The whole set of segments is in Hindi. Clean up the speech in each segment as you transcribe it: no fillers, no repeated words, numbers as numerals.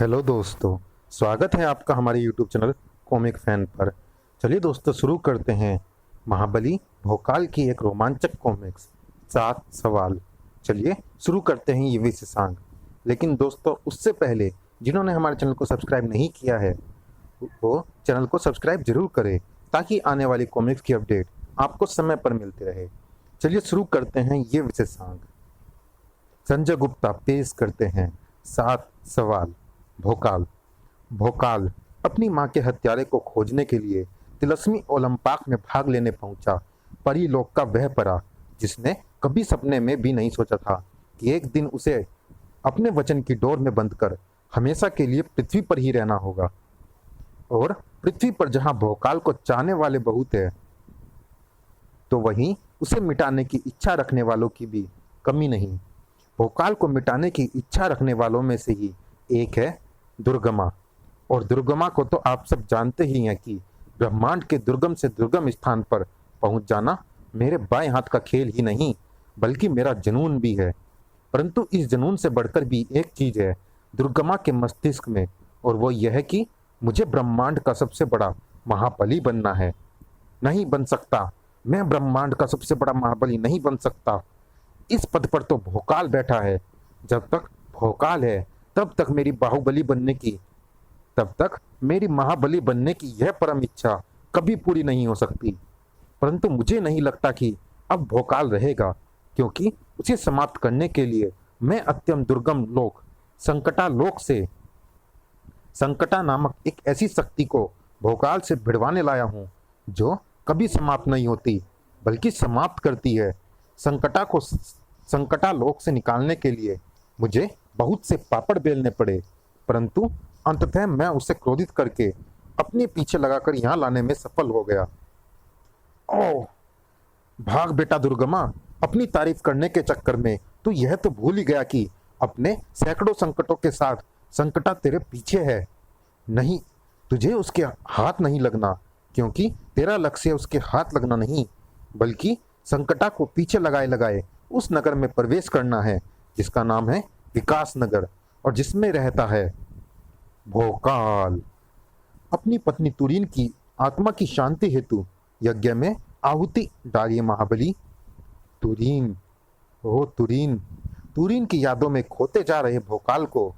हेलो दोस्तों, स्वागत है आपका हमारे यूट्यूब चैनल कॉमिक फैन पर। चलिए दोस्तों, शुरू करते हैं महाबली भोकाल की एक रोमांचक कॉमिक्स 7 सवाल। चलिए शुरू करते हैं ये विशेषांक। लेकिन दोस्तों, उससे पहले जिन्होंने हमारे चैनल को सब्सक्राइब नहीं किया है वो चैनल को सब्सक्राइब जरूर करें, ताकि आने वाली कॉमिक्स की अपडेट आपको समय पर मिलती रहे। चलिए शुरू करते हैं ये विशेषांक। संजय गुप्ता पेश करते हैं 7 सवाल। भोकाल भोकाल अपनी मां के हत्यारे को खोजने के लिए तिलस्मी ओलंपाक में भाग लेने पहुंचा। परीलोक का वह परा जिसने कभी सपने में भी नहीं सोचा था कि एक दिन उसे अपने वचन की डोर में बंधकर हमेशा के लिए पृथ्वी पर ही रहना होगा। और पृथ्वी पर जहां भोकाल को चाहने वाले बहुत है, तो वहीं उसे मिटाने की इच्छा रखने वालों की भी कमी नहीं। भोकाल को मिटाने की इच्छा रखने वालों में से ही एक है दुर्गमा। और दुर्गमा को तो आप सब जानते ही हैं कि ब्रह्मांड के दुर्गम से दुर्गम स्थान पर पहुंच जाना मेरे बाएं हाथ का खेल ही नहीं, बल्कि मेरा जुनून भी है। परंतु इस जुनून से बढ़कर भी एक चीज है दुर्गमा के मस्तिष्क में, और वो यह है कि मुझे ब्रह्मांड का सबसे बड़ा महाबली बनना है। नहीं बन सकता, मैं ब्रह्मांड का सबसे बड़ा महाबली नहीं बन सकता। इस पद पर तो भोकाल बैठा है। जब तक भोकाल है तब तक मेरी बाहुबली बनने की, तब तक मेरी महाबली बनने की यह परम इच्छा कभी पूरी नहीं हो सकती। परंतु मुझे नहीं लगता कि अब भोकाल रहेगा, क्योंकि उसे समाप्त करने के लिए मैं अत्यंत दुर्गम लोक संकटा लोक से संकटा नामक एक ऐसी शक्ति को भोकाल से भिड़वाने लाया हूं, जो कभी समाप्त नहीं होती बल्कि समाप्त करती है। संकटा को संकटा लोक से निकालने के लिए मुझे बहुत से पापड़ बेलने पड़े, परंतु अंततः मैं उसे क्रोधित करके अपने पीछे लगाकर यहाँ लाने में सफल हो गया। ओह भाग बेटा दुर्गमा, अपनी तारीफ करने के चक्कर में तू यह तो भूल ही गया कि अपने सैकड़ों संकटों के साथ संकटा तेरे पीछे है। नहीं, तुझे उसके हाथ नहीं लगना, क्योंकि तेरा लक्ष्य उसके हाथ लगना नहीं, बल्कि संकटा को पीछे लगाए लगाए उस नगर में प्रवेश करना है जिसका नाम है विकास नगर, और जिसमें रहता है भोकाल। अपनी पत्नी तुरीन की आत्मा की शांति हेतु यज्ञ में आहुति डालिए महाबली। तुरीन, ओ तुरीन। तुरीन की यादों में खोते जा रहे भोकाल को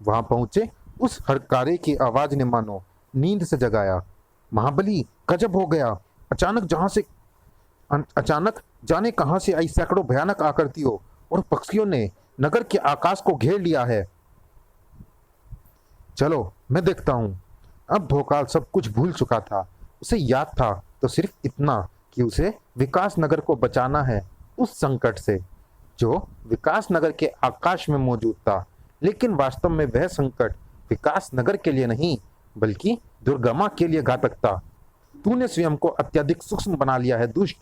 वहां पहुंचे उस हड़कारे की आवाज ने मानो नींद से जगाया। महाबली, गजब हो गया। अचानक जाने कहां से आई सैकड़ों भयानक आकृतियों और पक्षियों ने नगर के आकाश को घेर लिया है। चलो मैं देखता हूं। अब भोकाल सब कुछ भूल चुका था। उसे याद था तो सिर्फ इतना कि उसे विकास नगर को बचाना है उस संकट से जो विकास नगर के आकाश में मौजूद था। लेकिन वास्तव में वह संकट विकास नगर के लिए नहीं, बल्कि दुर्गमा के लिए घातक था। तूने स्वयं को अत्यधिक सूक्ष्म बना लिया है दुष्ट,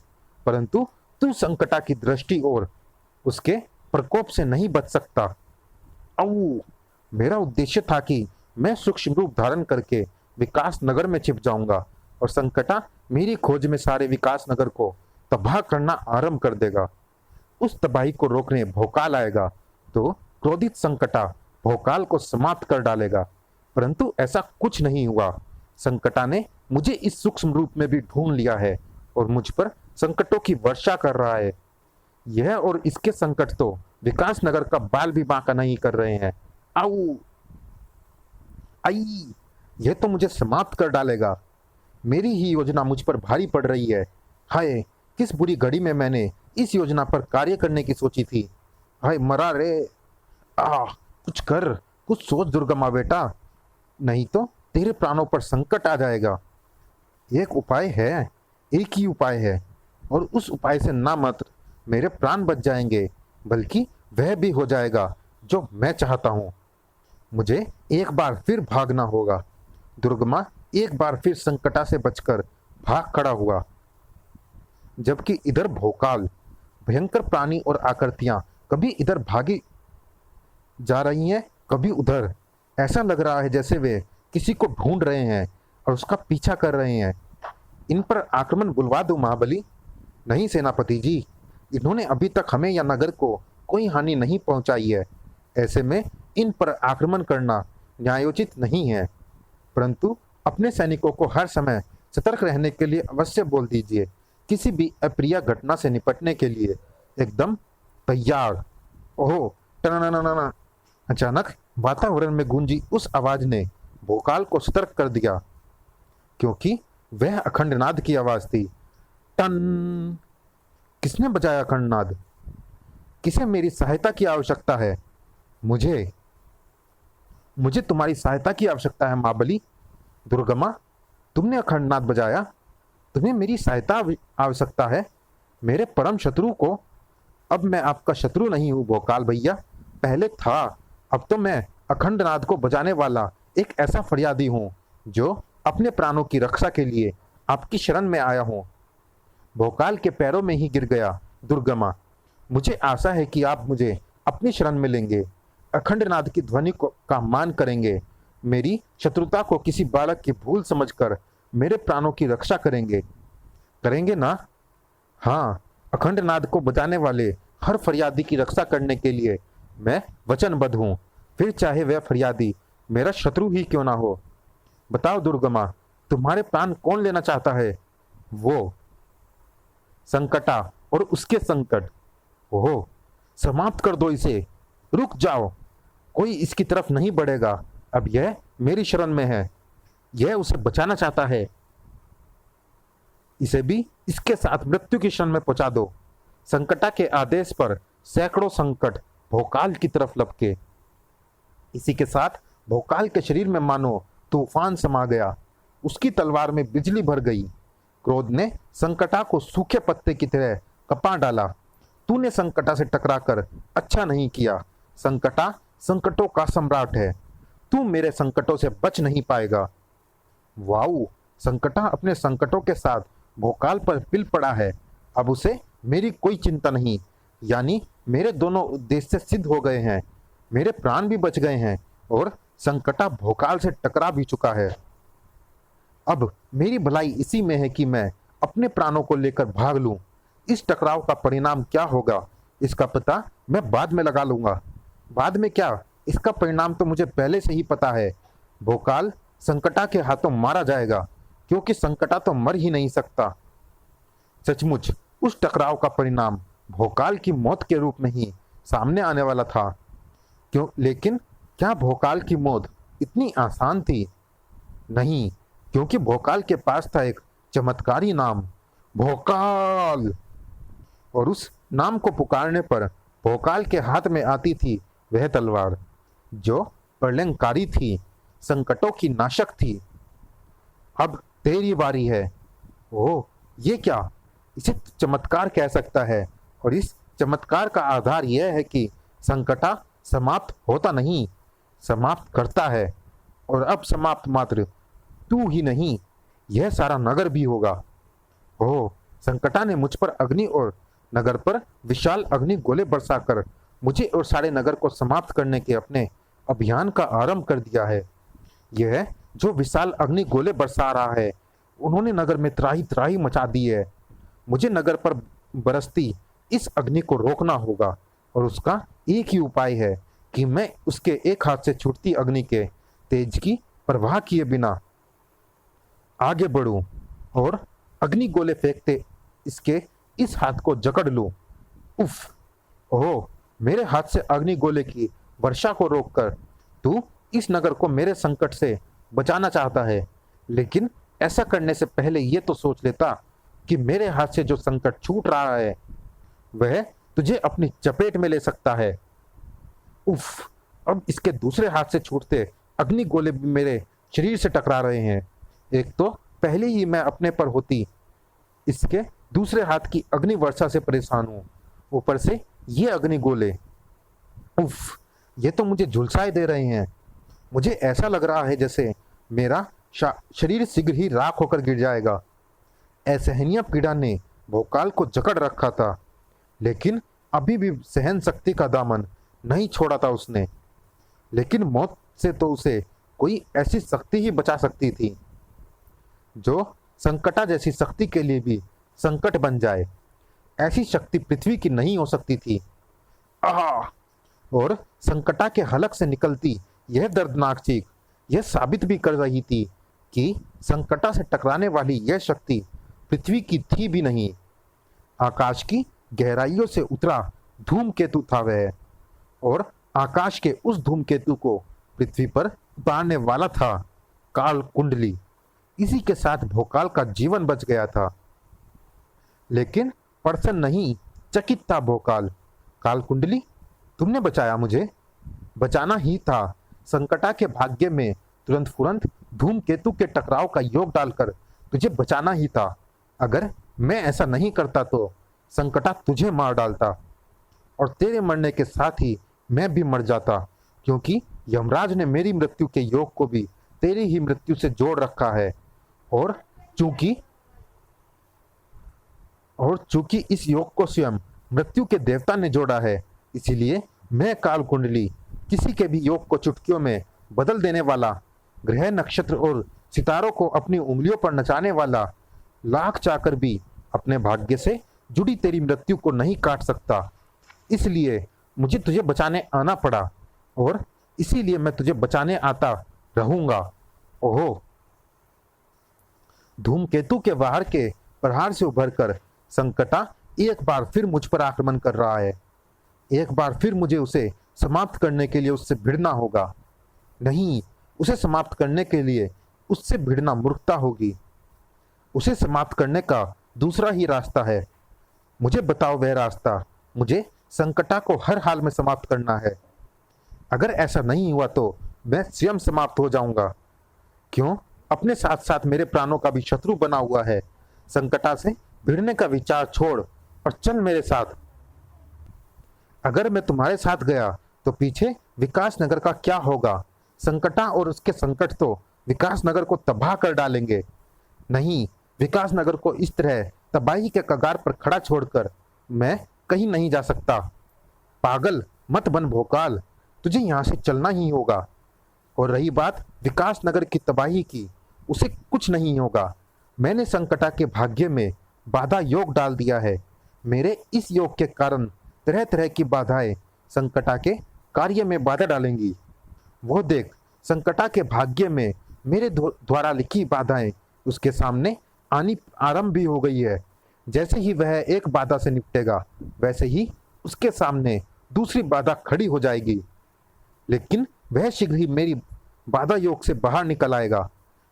परंतु तू संकटा की दृष्टि और उसके प्रकोप से नहीं बच सकता। मेरा उद्देश्य था कि मैं सूक्ष्म रूप धारण करके विकास नगर में छिप जाऊंगा और संकटा मेरी खोज में सारे विकास नगर को तबाह करना आरंभ कर देगा। उस तबाही को रोकने भोकाल आएगा तो क्रोधित संकटा भोकाल को समाप्त कर डालेगा, परंतु ऐसा कुछ नहीं हुआ। संकटा ने मुझे इस सूक्ष्म रूप में भी ढूंढ लिया है और मुझ पर संकटों की वर्षा कर रहा है। यह और इसके संकट तो विकास नगर का बाल भी बांका नहीं कर रहे हैं। यह तो मुझे समाप्त कर डालेगा। मेरी ही योजना मुझ पर भारी पड़ रही है। हाय, किस बुरी घड़ी में मैंने इस योजना पर कार्य करने की सोची थी। हाय मरा रे। कुछ कर, कुछ सोच दुर्गमा बेटा, नहीं तो तेरे प्राणों पर संकट आ जाएगा। एक उपाय है, एक ही उपाय है, और उस उपाय से ना मात्र मेरे प्राण बच जाएंगे, बल्कि वह भी हो जाएगा जो मैं चाहता हूं। मुझे एक बार फिर भागना होगा। दुर्गमा एक बार फिर संकटा से बचकर भाग खड़ा हुआ, जबकि इधर भोकाल भयंकर प्राणी और आकृतियां कभी इधर भागी जा रही हैं, कभी उधर। ऐसा लग रहा है जैसे वे किसी को ढूंढ रहे हैं और उसका पीछा कर रहे हैं। इन पर आक्रमण बुलवा दो महाबली। नहीं सेनापति जी, इन्होंने अभी तक हमें या नगर को कोई हानि नहीं पहुंचाई है। ऐसे में इन पर आक्रमण करना न्यायोचित नहीं है, परंतु अपने सैनिकों को हर समय सतर्क रहने के लिए अवश्य बोल दीजिए। किसी भी अप्रिय घटना से निपटने के लिए एकदम तैयार। ओहो, टननननन। अचानक वातावरण में गूंजी उस आवाज ने भोकाल को सतर्क कर दिया, क्योंकि वह अखंड नाद की आवाज थी। टन। किसने बजाया अखंड नाद? किसे मेरी सहायता की आवश्यकता है? मुझे मुझे तुम्हारी सहायता की आवश्यकता है महाबली। दुर्गमा, तुमने अखंड नाद बजाया, तुम्हें मेरी सहायता आवश्यकता है, मेरे परम शत्रु को। अब मैं आपका शत्रु नहीं हूं भोकाल भैया, पहले था, अब तो मैं अखंड नाद को बजाने वाला एक ऐसा फरियादी हूं जो अपने प्राणों की रक्षा के लिए आपकी शरण में आया हूं। भोकाल के पैरों में ही गिर गया दुर्गमा। मुझे आशा है कि आप मुझे अपनी शरण में लेंगे, अखंड नाद की ध्वनि का मान करेंगे, मेरी शत्रुता को किसी बालक की भूल समझकर मेरे प्राणों की रक्षा करेंगे ना? हाँ, अखंड नाद को बजाने वाले हर फरियादी की रक्षा करने के लिए मैं वचनबद्ध हूँ, फिर चाहे वह फरियादी मेरा शत्रु ही क्यों ना हो। बताओ दुर्गमा, तुम्हारे प्राण कौन लेना चाहता है? वो संकटा और उसके संकट। ओहो, समाप्त कर दो इसे, रुक जाओ, कोई इसकी तरफ नहीं बढ़ेगा, अब यह मेरी शरण में है, यह उसे बचाना चाहता है, इसे भी इसके साथ मृत्यु की शरण में पहुंचा दो। संकटा के आदेश पर सैकड़ों संकट भोकाल की तरफ लपके। इसी के साथ भोकाल के शरीर में मानो तूफान समा गया, उसकी तलवार में बिजली भर गई। क्रोध ने संकटा को सूखे पत्ते की तरह कपा डाला। तूने संकटा से टकराकर अच्छा नहीं किया। संकटा संकटों का सम्राट है, तू मेरे संकटों से बच नहीं पाएगा। वाऊ, संकटा अपने संकटों के साथ भोकाल पर पिल पड़ा है। अब उसे मेरी कोई चिंता नहीं, यानी मेरे दोनों उद्देश्य सिद्ध हो गए हैं, मेरे प्राण भी बच गए हैं और संकटा भोकाल से टकरा भी चुका है। अब मेरी भलाई इसी में है कि मैं अपने प्राणों को लेकर भाग लूं। इस टकराव का परिणाम क्या होगा इसका पता मैं बाद में लगा लूंगा। बाद में क्या, इसका परिणाम तो मुझे पहले से ही पता है। भोकाल संकटा के हाथों मारा जाएगा, क्योंकि संकटा तो मर ही नहीं सकता। सचमुच उस टकराव का परिणाम भोकाल की मौत के रूप में ही सामने आने वाला था। लेकिन क्या भोकाल की मौत इतनी आसान थी? नहीं, क्योंकि भोकाल के पास था एक चमत्कारी नाम, भोकाल। और उस नाम को पुकारने पर भोकाल के हाथ में आती थी वह तलवार जो प्रलयंकारी थी, संकटों की नाशक थी। अब तेरी बारी है। ओह, ये क्या, इसे चमत्कार कह सकता है, और इस चमत्कार का आधार यह है कि संकटा समाप्त होता नहीं, समाप्त करता है। और अब समाप्त मात्र तू ही नहीं, यह सारा नगर भी होगा। ओह, संकटा ने मुझ पर अग्नि और नगर पर विशाल अग्नि गोले बरसाकर मुझे और सारे नगर को समाप्त करने के अपने अभियान का आरंभ कर दिया है। यह जो विशाल अग्नि गोले बरसा रहा है, उन्होंने नगर में त्राही त्राही मचा दी है। मुझे नगर पर बरसती इस अग्नि को रोकना होगा, और उसका एक ही उपाय है कि मैं उसके एक हाथ से छूटती अग्नि के तेज की परवाह किए बिना आगे बढ़ूं और अग्नि गोले फेंकते इसके इस हाथ को जकड़ लूं। उफ, ओह, मेरे हाथ से अग्नि गोले की वर्षा को रोककर तू इस नगर को मेरे संकट से बचाना चाहता है, लेकिन ऐसा करने से पहले ये तो सोच लेता कि मेरे हाथ से जो संकट छूट रहा है वह तुझे अपनी चपेट में ले सकता है। उफ, अब इसके दूसरे हाथ से छूटते अग्नि गोले भी मेरे शरीर से टकरा रहे हैं। एक तो पहले ही मैं अपने पर होती इसके दूसरे हाथ की अग्नि वर्षा से परेशान हूं, ऊपर से ये अग्नि गोले। उफ, ये तो मुझे झुलसाए दे रहे हैं। मुझे ऐसा लग रहा है जैसे मेरा शरीर शीघ्र ही राख होकर गिर जाएगा। असहनीय पीड़ा ने भोकाल को जकड़ रखा था, लेकिन अभी भी सहन शक्ति का दामन नहीं छोड़ा था उसने। लेकिन मौत से तो उसे कोई ऐसी शक्ति ही बचा सकती थी जो संकटा जैसी शक्ति के लिए भी संकट बन जाए। ऐसी शक्ति पृथ्वी की नहीं हो सकती थी। आह! और संकटा के हलक से निकलती यह दर्दनाक चीख यह साबित भी कर रही थी कि संकटा से टकराने वाली यह शक्ति पृथ्वी की थी भी नहीं। आकाश की गहराइयों से उतरा धूमकेतु था वह, और आकाश के उस धूमकेतु को पृथ्वी पर उतारने वाला था काल कुंडली। इसी के साथ भोकाल का जीवन बच गया था। लेकिन प्रसन्न नहीं, चकित था भोकाल। काल कुंडली, तुमने बचाया मुझे? बचाना ही था। संकटा के भाग्य में तुरंत फुरंत धूमकेतु के टकराव का योग डालकर तुझे बचाना ही था। अगर मैं ऐसा नहीं करता तो संकटा तुझे मार डालता, और तेरे मरने के साथ ही मैं भी मर जाता, क्योंकि यमराज ने मेरी मृत्यु के योग को भी तेरी ही मृत्यु से जोड़ रखा है। और चूंकि इस योग को स्वयं मृत्यु के देवता ने जोड़ा है, इसीलिए मैं काल कुंडली, किसी के भी योग को चुटकियों में बदल देने वाला, ग्रह नक्षत्र और सितारों को अपनी उंगलियों पर नचाने वाला, लाख चाकर भी अपने भाग्य से जुड़ी तेरी मृत्यु को नहीं काट सकता। इसलिए मुझे तुझे बचाने आना पड़ा, और इसीलिए मैं तुझे बचाने आता रहूंगा। ओहो! धूमकेतु के वाहर के प्रहार से उभरकर संकटा एक बार फिर मुझ पर आक्रमण कर रहा है। एक बार फिर मुझे उसे समाप्त करने के लिए उससे भिड़ना होगा। नहीं, उसे समाप्त करने के लिए उससे भिड़ना मूर्खता होगी। उसे समाप्त करने का दूसरा ही रास्ता है। मुझे बताओ वह रास्ता। मुझे संकटा को हर हाल में समाप्त करना है। अगर ऐसा नहीं हुआ तो मैं स्वयं समाप्त हो जाऊंगा। क्यों? अपने साथ साथ मेरे प्राणों का भी शत्रु बना हुआ है। संकटा से भिड़ने का विचार छोड़ और चल मेरे साथ। अगर मैं तुम्हारे साथ गया तो पीछे विकास नगर का क्या होगा? संकटा और उसके संकट तो विकास नगर को तबाह कर डालेंगे। नहीं, विकास नगर को इस तरह तबाही के कगार पर खड़ा छोड़कर मैं कहीं नहीं जा सकता। पागल मत बन भोकाल, तुझे यहाँ से चलना ही होगा। और रही बात विकास नगर की तबाही की, उसे कुछ नहीं होगा। मैंने संकटा के भाग्य में बाधा योग डाल दिया है। मेरे इस योग के कारण तरह तरह की बाधाएं संकटा के कार्य में बाधा डालेंगी। वो देख, संकटा के भाग्य में मेरे द्वारा लिखी बाधाएं उसके सामने आनी आरंभ भी हो गई है। जैसे ही वह एक बाधा से निपटेगा, वैसे ही उसके सामने दूसरी बाधा खड़ी हो जाएगी। लेकिन वह शीघ्र ही मेरी बाधा योग से बाहर निकल आएगा।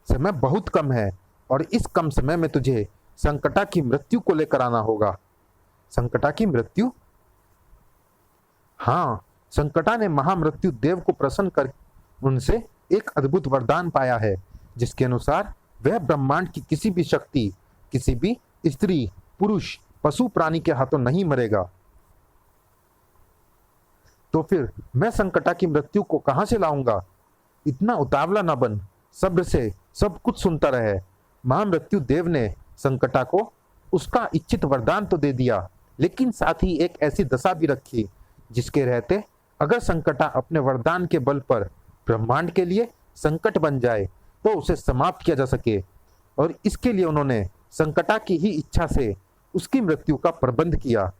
समय बहुत कम है, और इस कम समय में तुझे संकटा की मृत्यु को लेकर आना होगा। संकटा की मृत्यु? हाँ, संकटा ने महामृत्यु देव को प्रसन्न कर उनसे एक अद्भुत वरदान पाया है, जिसके अनुसार वह ब्रह्मांड की किसी भी शक्ति, किसी भी स्त्री, पुरुष, पशु, प्राणी के हाथों नहीं मरेगा। तो फिर मैं संकटा की मृत्यु को कहां से लाऊंगा? इतना उतावला न बन, सब्र से सब कुछ सुनता रहे। महामृत्यु देव ने संकटा को उसका इच्छित वरदान तो दे दिया, लेकिन साथ ही एक ऐसी दशा भी रखी जिसके रहते अगर संकटा अपने वरदान के बल पर ब्रह्मांड के लिए संकट बन जाए तो उसे समाप्त किया जा सके। और इसके लिए उन्होंने संकटा की ही इच्छा से उसकी मृत्यु का प्रबंध किया।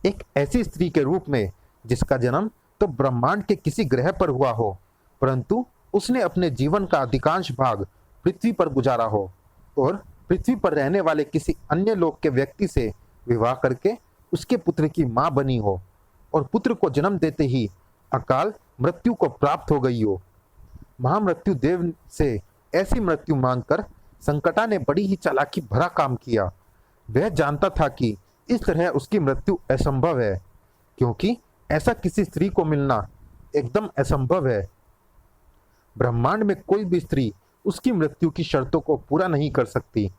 एक ऐसी स्त्री के रूप में जिसका जन्म तो ब्रह्मांड के किसी ग्रह पर हुआ हो, परंतु उसने अपने जीवन का अधिकांश भाग पृथ्वी पर गुजारा हो, और पृथ्वी पर रहने वाले किसी अन्य लोक के व्यक्ति से विवाह करके उसके पुत्र की मां बनी हो, और पुत्र को जन्म देते ही अकाल मृत्यु को प्राप्त हो गई हो। महामृत्यु देव से ऐसी मृत्यु मांगकर संकटा ने बड़ी ही चालाकी भरा काम किया। वह जानता था कि इस तरह उसकी मृत्यु असंभव है, क्योंकि ऐसा किसी स्त्री को मिलना एकदम असंभव है। ब्रह्मांड में कोई भी स्त्री उसकी मृत्यु की शर्तों को पूरा नहीं कर सकती।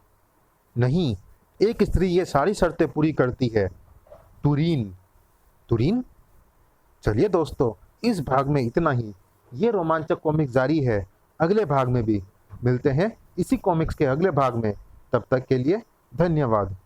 नहीं, एक स्त्री ये सारी शर्तें पूरी करती है, तुरीन। तुरीन? चलिए दोस्तों, इस भाग में इतना ही। ये रोमांचक कॉमिक्स जारी है अगले भाग में भी। मिलते हैं इसी कॉमिक्स के अगले भाग में। तब तक के लिए धन्यवाद।